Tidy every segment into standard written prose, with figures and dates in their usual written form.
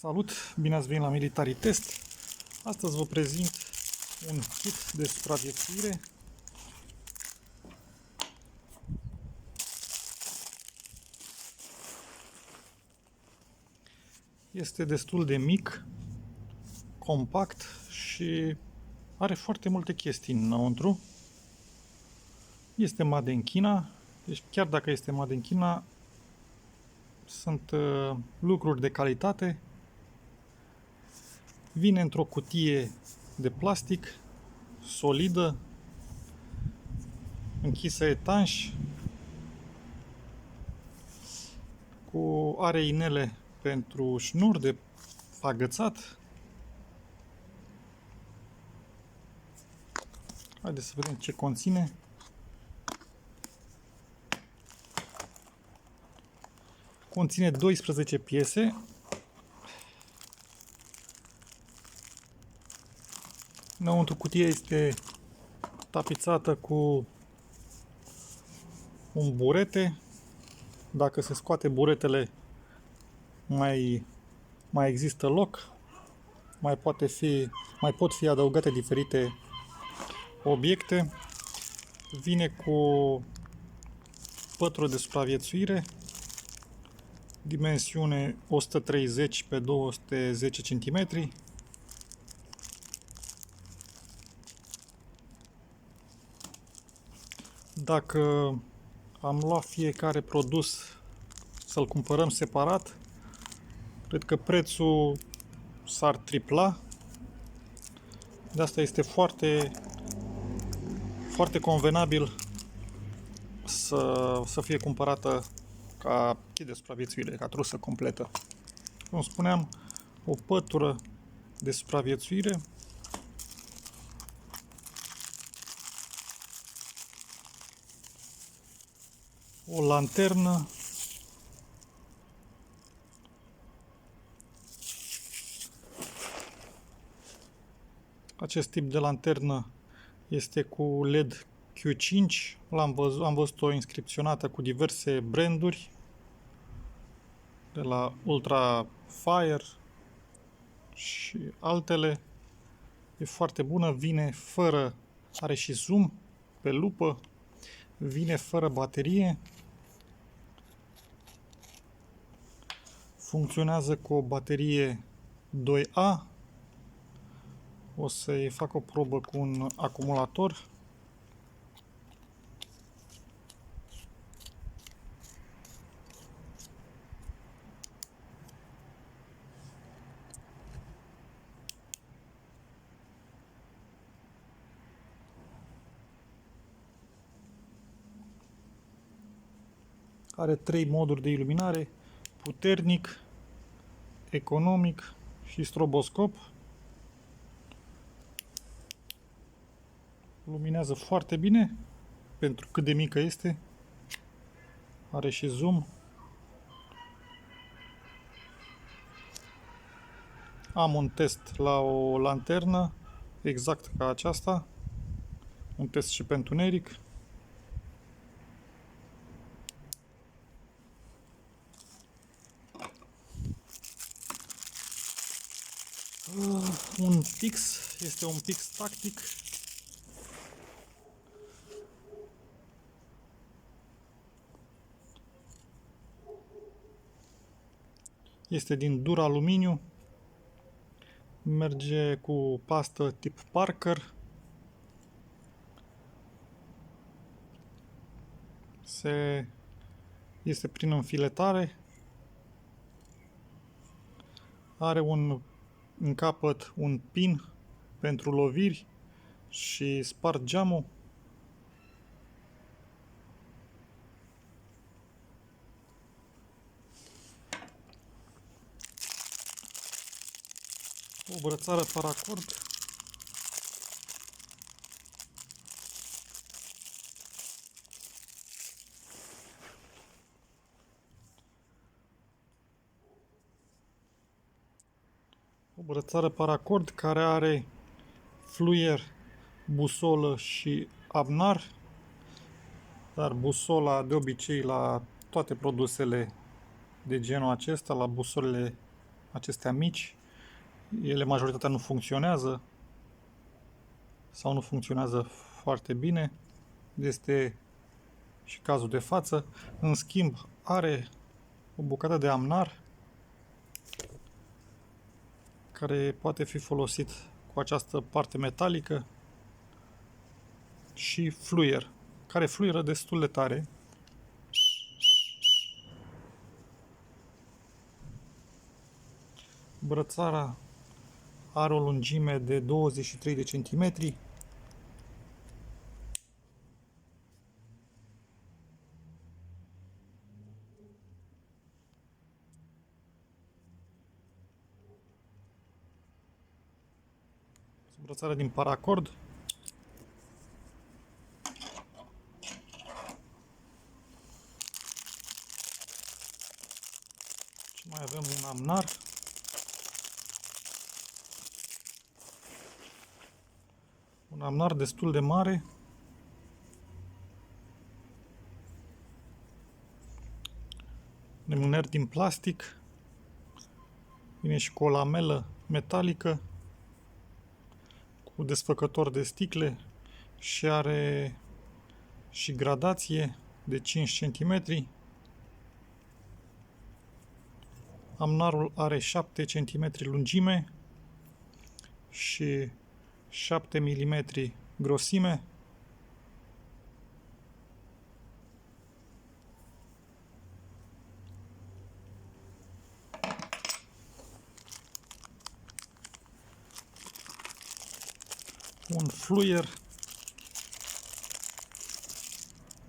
Salut! Bine ați venit la Military Test! Astăzi vă prezint un kit de supraviețuire este destul de mic, compact și are foarte multe chestii înăuntru. Este made in China, deci chiar dacă este made in China, sunt lucruri de calitate. Vine într-o cutie de plastic solidă, închisă etanș, are inele pentru șnur de agățat. Haideți să vedem ce conține. Conține 12 piese. Înăuntru cutia este tapizată cu un burete. Dacă se scoate buretele, mai există loc. Mai pot fi adăugate diferite obiecte. Vine cu pătură de supraviețuire, dimensiune 130 pe 210 cm. Dacă am luat fiecare produs să-l cumpărăm separat, cred că prețul s-ar tripla. De asta este foarte convenabil să fie cumpărată ca kit de supraviețuire, ca trusă completă. Cum spuneam, o pătură de supraviețuire, o lanternă, acest tip de lanternă este cu LED Q5, am văzut-o inscripționată cu diverse branduri, de la Ultra Fire și altele. E foarte bună, are și zoom pe lupă, vine fără baterie, funcționează cu o baterie 2A. O să-i fac o probă cu un acumulator. Are 3 moduri de iluminare: puternic, economic și stroboscop. Luminează foarte bine pentru cât de mică este. Are și zoom. Am un test la o lanternă exact ca aceasta. Un test și pe întuneric. Un pix, este un pix tactic. Este din dur aluminiu. Merge cu pastă tip Parker. Este prin înfiletare. Are în capăt un pin pentru loviri și spart geamul. O brățară paracord. O brățară paracord care are fluier, busolă și abnar. Dar busola, de obicei, la toate produsele de genul acesta, la busolele acestea mici. Ele, majoritatea, nu funcționează sau nu funcționează foarte bine. Este și cazul de față. În schimb, are o bucată de amnar care poate fi folosit cu această parte metalică și fluier, care fluieră destul de tare. Brățara are o lungime de 23 de centimetri. Brățara din paracord. Și mai avem un amnar. Un amnar destul de mare. Un mâner din plastic. Vine și cu o lamelă metalică cu desfăcător de sticle și are și gradație de 5 cm. Amnarul are 7 cm lungime și 7 mm grosime.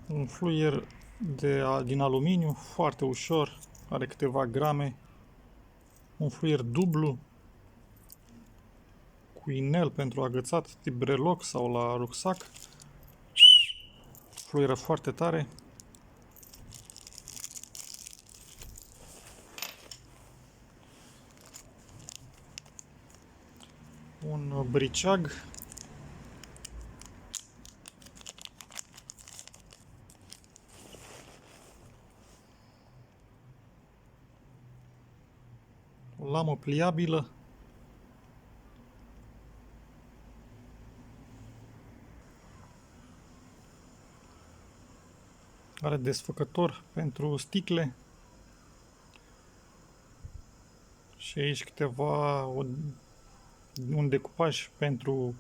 Un fluier din aluminiu, foarte ușor, are câteva grame. Un fluier dublu cu inel pentru agățat tip breloc sau la rucsac. Fluieră foarte tare. Un briceag. O lamă pliabilă. Are desfăcător pentru sticle. Și aici un decupaj pentru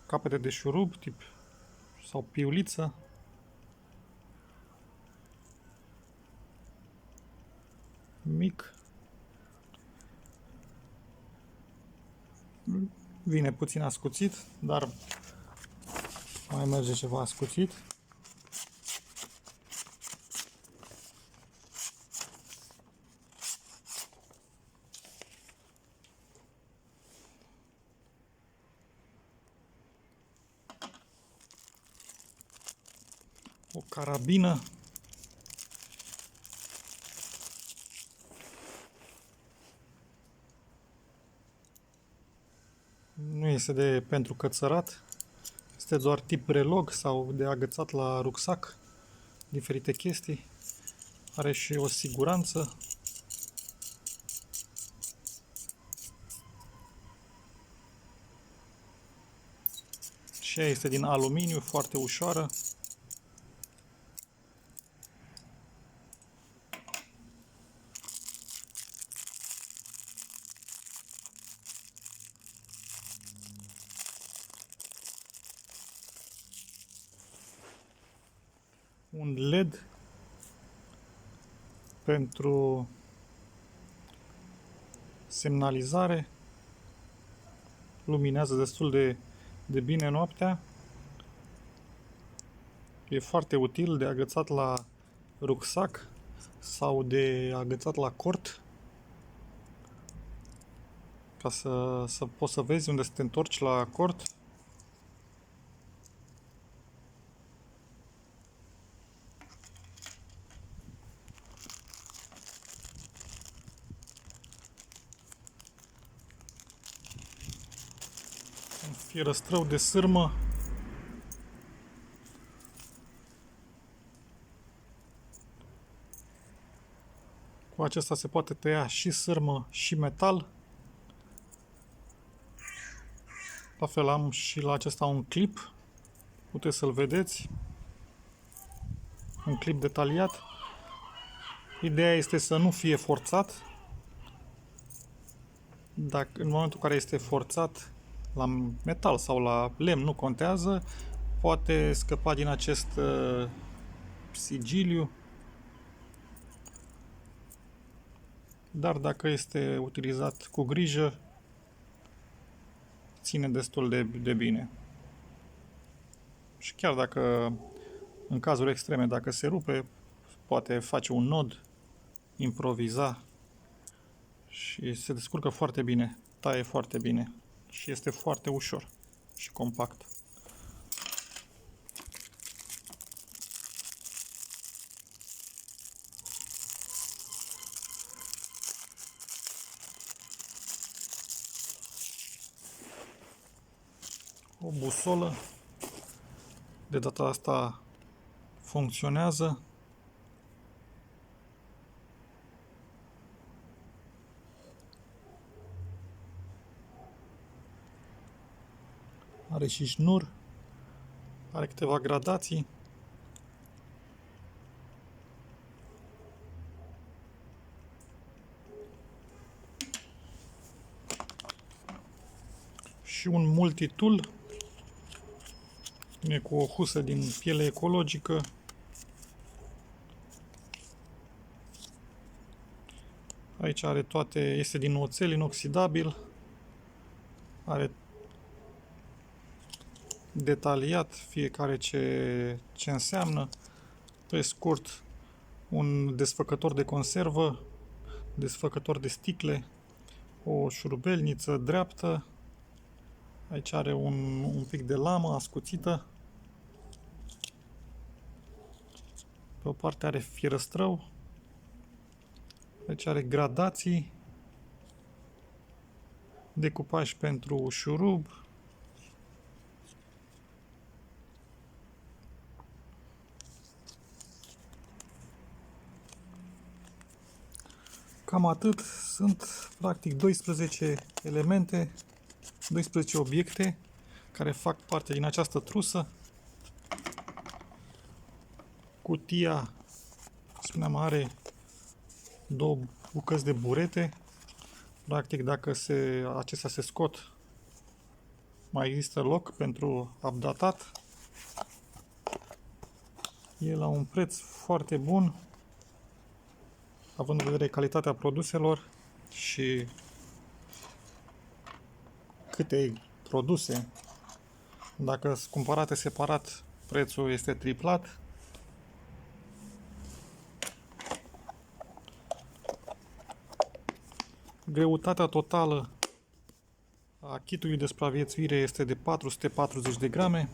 capete de șurub tip sau piuliță. Mic. Vine puțin ascuțit, dar mai merge ceva ascuțit. O carabină. Nu este pentru cățărat. Este doar tip brelog sau de agățat la rucsac. Diferite chestii. Are și o siguranță. Și ea este din aluminiu, foarte ușoară. Un LED pentru semnalizare. Luminează destul de bine noaptea. E foarte util de agățat la rucsac sau de agățat la cort, ca să poți să vezi unde să te întorci la cort. Un fierăstrău de sârmă. Cu acesta se poate tăia și sârmă și metal. La fel am și la acesta un clip. Puteți să-l vedeți. Un clip detaliat. Ideea este să nu fie forțat. Dacă în momentul în care este forțat la metal sau la lemn, nu contează, poate scăpa din acest sigiliu. Dar dacă este utilizat cu grijă, ține destul de bine. Și chiar dacă, în cazuri extreme, dacă se rupe, poate face un nod, improviza și se descurcă foarte bine, taie foarte bine și este foarte ușor și compact. O busolă, de data asta funcționează. Are și șnur, are câteva gradații. Și un multitool. Vine cu o husă din piele ecologică. Aici are toate, este din oțel inoxidabil. Are detaliat fiecare ce înseamnă. Pe scurt, un desfăcător de conservă, desfăcător de sticle, o șurubelniță dreaptă. Aici are un pic de lamă ascuțită. Pe o parte are fierăstrău. Aici are gradații. Decupaj pentru șurub. Cam atât. Sunt practic 12 elemente, 12 obiecte care fac parte din această trusă. Cutia, spuneam, are două bucăți de burete. Practic, dacă acestea se scot, mai există loc pentru updatat. E la un preț foarte bun, având în vedere calitatea produselor și câte produse. Dacă sunt cumpărate separat, prețul este triplat. Greutatea totală a kitului de supraviețuire este de 440 de grame.